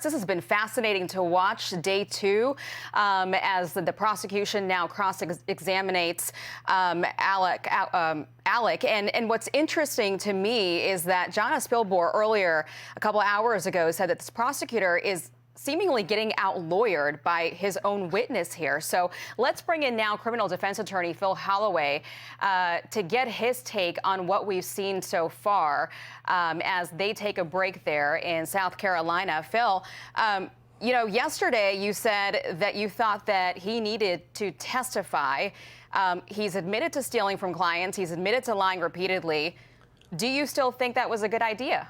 This has been fascinating to watch. Day 2, as the prosecution now cross-examines Alec. And what's interesting to me is that John Spilborn earlier, a couple hours ago, said that this prosecutor is seemingly getting out-lawyered by his own witness here. So let's bring in now criminal defense attorney Phil Holloway to get his take on what we've seen so far as they take a break there in South Carolina. Phil, you know, yesterday you said that you thought that he needed to testify. He's admitted to stealing from clients. He's admitted to lying repeatedly. Do you still think that was a good idea?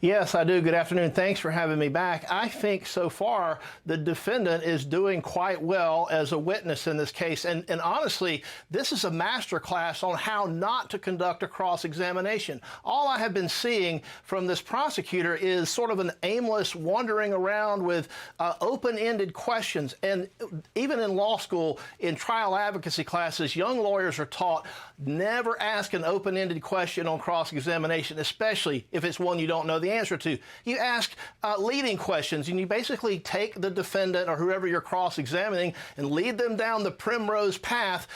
Yes, I do. Good afternoon. Thanks for having me back. I think so far the defendant is doing quite well as a witness in this case. And honestly, this is a masterclass on how not to conduct a cross-examination. All I have been seeing from this prosecutor is sort of an aimless wandering around with open-ended questions. And even in law school, in trial advocacy classes, young lawyers are taught never ask an open-ended question on cross-examination, especially if it's one you don't know the answer to. You ask leading questions, and you basically take the defendant or whoever you're cross-examining and lead them down the primrose path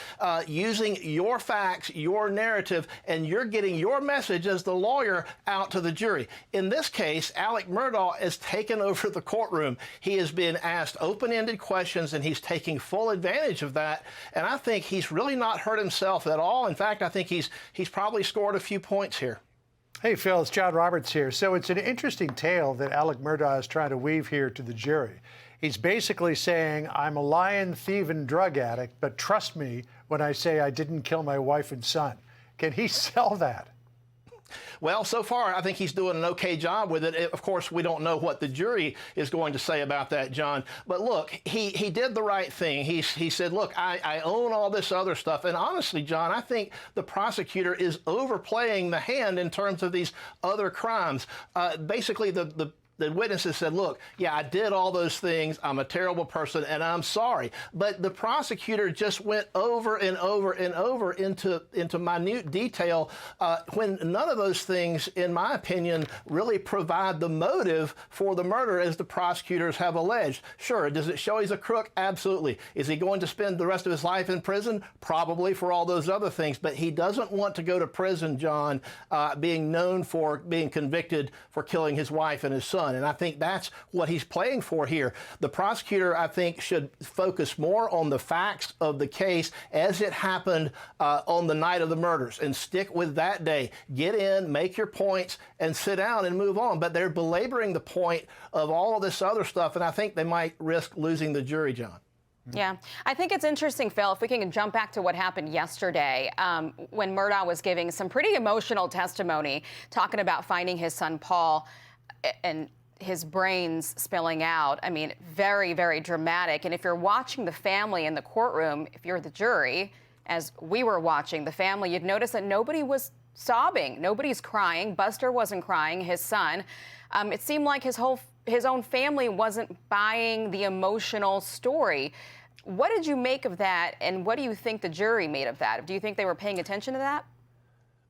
using your facts, your narrative, and you're getting your message as the lawyer out to the jury. In this case, Alex Murdaugh has taken over the courtroom. He has been asked open-ended questions, and he's taking full advantage of that. And I think he's really not hurt himself at all. In fact, I think he's probably scored a few points here. Hey, Phil, it's John Roberts here. So it's an interesting tale that Alex Murdaugh is trying to weave here to the jury. He's basically saying, I'm a lying, thieving drug addict, but trust me when I say I didn't kill my wife and son. Can he sell that? Well, so far, I think he's doing an okay job with it. Of course, we don't know what the jury is going to say about that, John. But look, he did the right thing. He said, look, I own all this other stuff. And honestly, John, I think the prosecutor is overplaying the hand in terms of these other crimes. Basically, the witnesses said, look, yeah, I did all those things. I'm a terrible person, and I'm sorry. But the prosecutor just went over and over and over into minute detail when none of those things, in my opinion, really provide the motive for the murder as the prosecutors have alleged. Sure, does it show he's a crook? Absolutely. Is he going to spend the rest of his life in prison? Probably, for all those other things. But he doesn't want to go to prison, John, being known for being convicted for killing his wife and his son. And I think that's what he's playing for here. The prosecutor, I think, should focus more on the facts of the case as it happened on the night of the murders and stick with that day. Get in, make your points, and sit down and move on. But they're belaboring the point of all of this other stuff, and I think they might risk losing the jury, John. Yeah, I think it's interesting, Phil, if we can jump back to what happened yesterday when Murdaugh was giving some pretty emotional testimony, talking about finding his son Paul and his brains spilling out. I mean, very, very dramatic. And if you're watching the family in the courtroom, if you're the jury, as we were watching the family, you'd notice that nobody was sobbing. Nobody's crying. Buster wasn't crying, his son. It seemed like his own family wasn't buying the emotional story. What did you make of that, and what do you think the jury made of that? Do you think they were paying attention to that?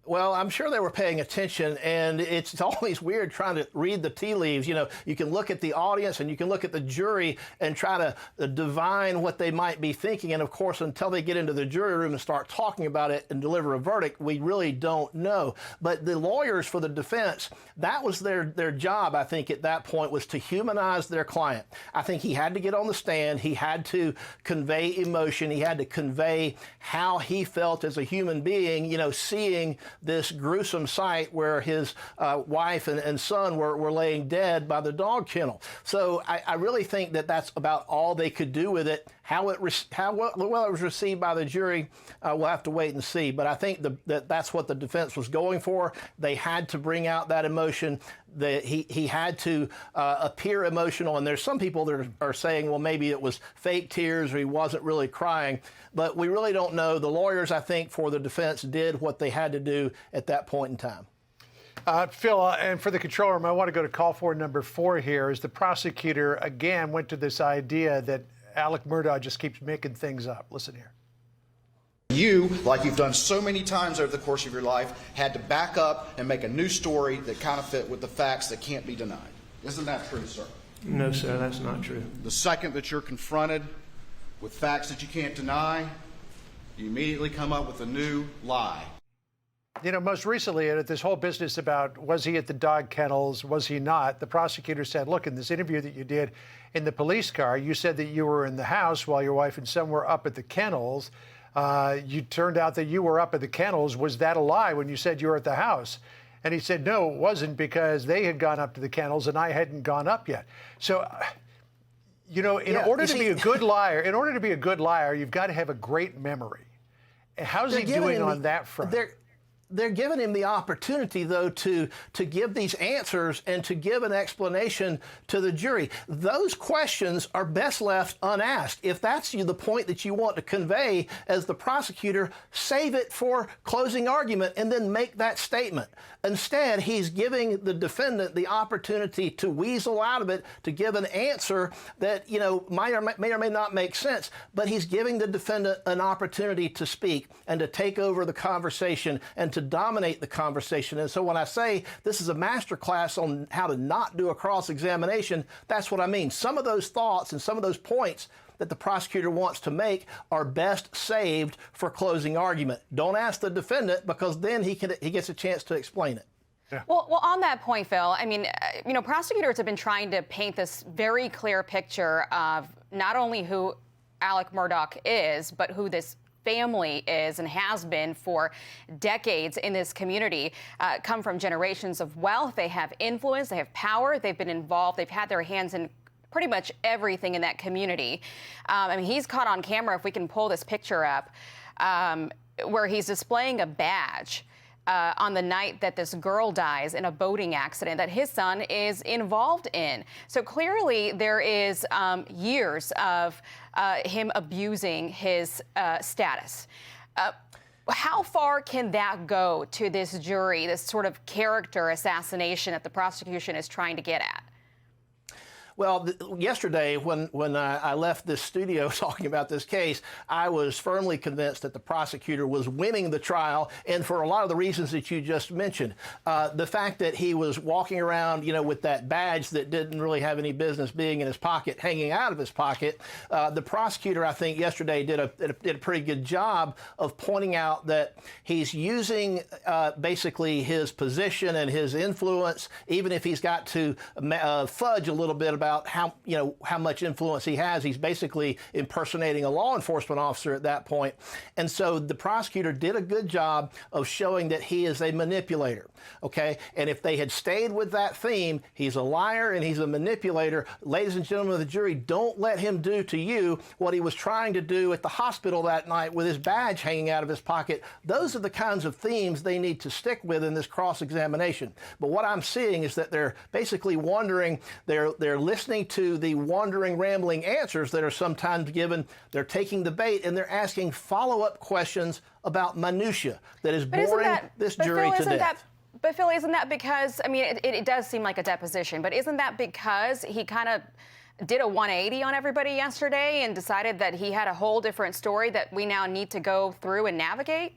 Well, I'm sure they were paying attention, and it's always weird trying to read the tea leaves. You know, you can look at the audience and you can look at the jury and try to divine what they might be thinking. And of course, until they get into the jury room and start talking about it and deliver a verdict, we really don't know. But the lawyers for the defense, that was their job, I think, at that point, was to humanize their client. I think he had to get on the stand. He had to convey emotion. He had to convey how he felt as a human being, you know, seeing this gruesome sight where his wife and son were laying dead by the dog kennel. So I really think that that's about all they could do with it. How well it was received by the jury, we'll have to wait and see. But I think that's what the defense was going for. They had to bring out that emotion. He had to appear emotional. And there's some people that are saying, well, maybe it was fake tears or he wasn't really crying. But we really don't know. The lawyers, I think, for the defense did what they had to do at that point in time. Phil, and for the control room, I want to go to call for number 4 here as the prosecutor again went to this idea that Alex Murdaugh just keeps making things up. Listen here. You, like you've done so many times over the course of your life, had to back up and make a new story that kind of fit with the facts that can't be denied. Isn't that true, sir? No, sir, that's not true. The second that you're confronted with facts that you can't deny, you immediately come up with a new lie. You know, most recently, at this whole business about was he at the dog kennels, was he not, the prosecutor said, look, in this interview that you did in the police car, you said that you were in the house while your wife and son were up at the kennels. You turned out that you were up at the kennels. Was that a lie when you said you were at the house? And he said, no, it wasn't, because they had gone up to the kennels and I hadn't gone up yet. So, you know, in order to be a good liar, you've got to have a great memory. How's he doing on that front? They're giving him the opportunity, though, to give these answers and to give an explanation to the jury. Those questions are best left unasked. If that's the point that you want to convey as the prosecutor, save it for closing argument and then make that statement. Instead, he's giving the defendant the opportunity to weasel out of it, to give an answer that, you know, may or may not make sense, but he's giving the defendant an opportunity to speak and to take over the conversation and to dominate the conversation. And so when I say this is a masterclass on how to not do a cross-examination, that's what I mean. Some of those thoughts and some of those points that the prosecutor wants to make are best saved for closing argument. Don't ask the defendant, because then he gets a chance to explain it. Yeah. Well, on that point, Phil, I mean, you know, prosecutors have been trying to paint this very clear picture of not only who Alex Murdaugh is, but who this family is and has been for decades in this community, come from generations of wealth. They have influence, they have power, they've been involved, they've had their hands in pretty much everything in that community. I mean, he's caught on camera, if we can pull this picture up, where he's displaying a badge on the night that this girl dies in a boating accident that his son is involved in. So clearly there is years of him abusing his status. How far can that go to this jury, this sort of character assassination that the prosecution is trying to get at? Well, yesterday, when I left this studio talking about this case, I was firmly convinced that the prosecutor was winning the trial, and for a lot of the reasons that you just mentioned. The fact that he was walking around, you know, with that badge that didn't really have any business being in his pocket, hanging out of his pocket. The prosecutor, I think, yesterday did a pretty good job of pointing out that he's using basically his position and his influence, even if he's got to fudge a little bit about how much influence he has. He's basically impersonating a law enforcement officer at that point. And so the prosecutor did a good job of showing that he is a manipulator. Okay? And if they had stayed with that theme, he's a liar and he's a manipulator. Ladies and gentlemen of the jury, don't let him do to you what he was trying to do at the hospital that night with his badge hanging out of his pocket. Those are the kinds of themes they need to stick with in this cross-examination. But what I'm seeing is that they're basically wondering, they're listening to the wandering, rambling answers that are sometimes given. They're taking the bait and they're asking follow-up questions about minutia that is boring this jury to death. But Phil, isn't that because, I mean, it does seem like a deposition, but isn't that because he kind of did a 180 on everybody yesterday and decided that he had a whole different story that we now need to go through and navigate?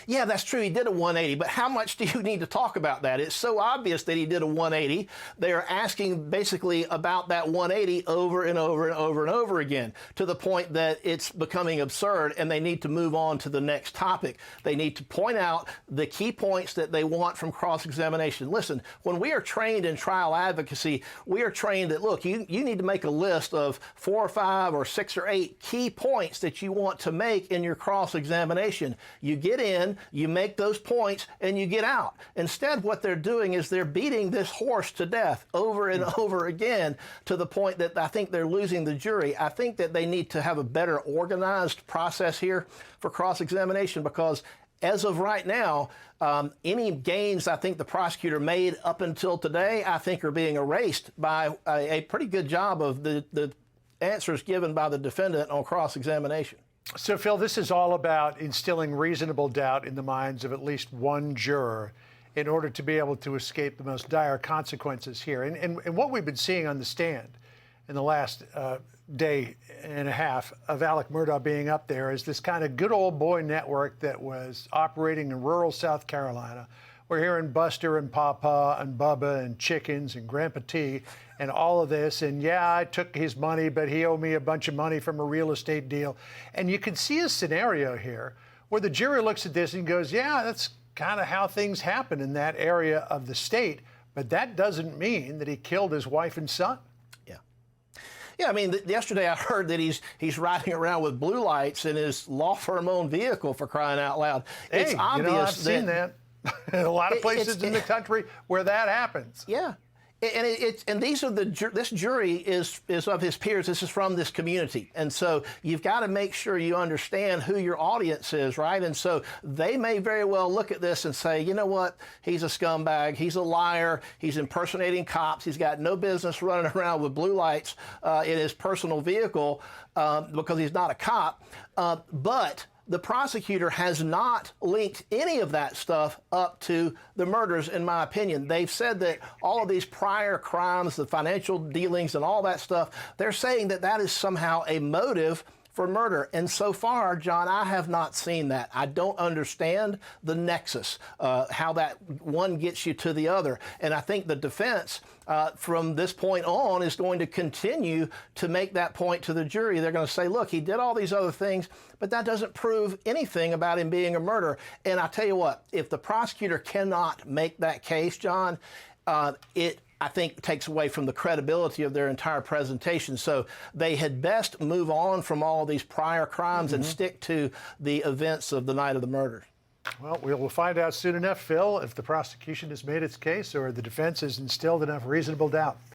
Yeah, that's true. He did a 180, but how much do you need to talk about that? It's so obvious that he did a 180. They're asking basically about that 180 over and over and over and over again, to the point that it's becoming absurd and they need to move on to the next topic. They need to point out the key points that they want from cross-examination. Listen, when we are trained in trial advocacy, we are trained that, look, you need to make a list of 4 or 5 or 6 or 8 key points that you want to make in your cross-examination. You get in, you make those points, and you get out. Instead, what they're doing is they're beating this horse to death over and over again, to the point that I think they're losing the jury. I think that they need to have a better organized process here for cross-examination, because as of right now, any gains I think the prosecutor made up until today, I think are being erased by a pretty good job of the answers given by the defendant on cross-examination. So, Phil, this is all about instilling reasonable doubt in the minds of at least one juror in order to be able to escape the most dire consequences here. And what we've been seeing on the stand in the last day and a half of Alex Murdaugh being up there is this kind of good old boy network that was operating in rural South Carolina. We're hearing Buster and Papa and Bubba and Chickens and Grandpa T and all of this. And yeah, I took his money, but he owed me a bunch of money from a real estate deal. And you can see a scenario here where the jury looks at this and goes, yeah, that's kind of how things happen in that area of the state. But that doesn't mean that he killed his wife and son. Yeah, I mean, yesterday I heard that he's riding around with blue lights in his law firm-owned vehicle, for crying out loud. Hey, it's obvious I've seen that. In a lot of places in the country where that happens. Yeah. And these are this jury is of his peers. This is from this community. And so you've got to make sure you understand who your audience is, right? And so they may very well look at this and say, you know what? He's a scumbag. He's a liar. He's impersonating cops. He's got no business running around with blue lights in his personal vehicle because he's not a cop. But the prosecutor has not linked any of that stuff up to the murders, in my opinion. They've said that all of these prior crimes, the financial dealings and all that stuff, they're saying that that is somehow a motive for murder. And so far, John, I have not seen that. I don't understand the nexus, how that one gets you to the other. And I think the defense from this point on is going to continue to make that point to the jury. They're going to say, look, he did all these other things, but that doesn't prove anything about him being a murderer. And I tell you what, if the prosecutor cannot make that case, John, I think takes away from the credibility of their entire presentation. So they had best move on from all of these prior crimes and stick to the events of the night of the murder. Well, we will find out soon enough, Phil, if the prosecution has made its case or the defense has instilled enough reasonable doubt.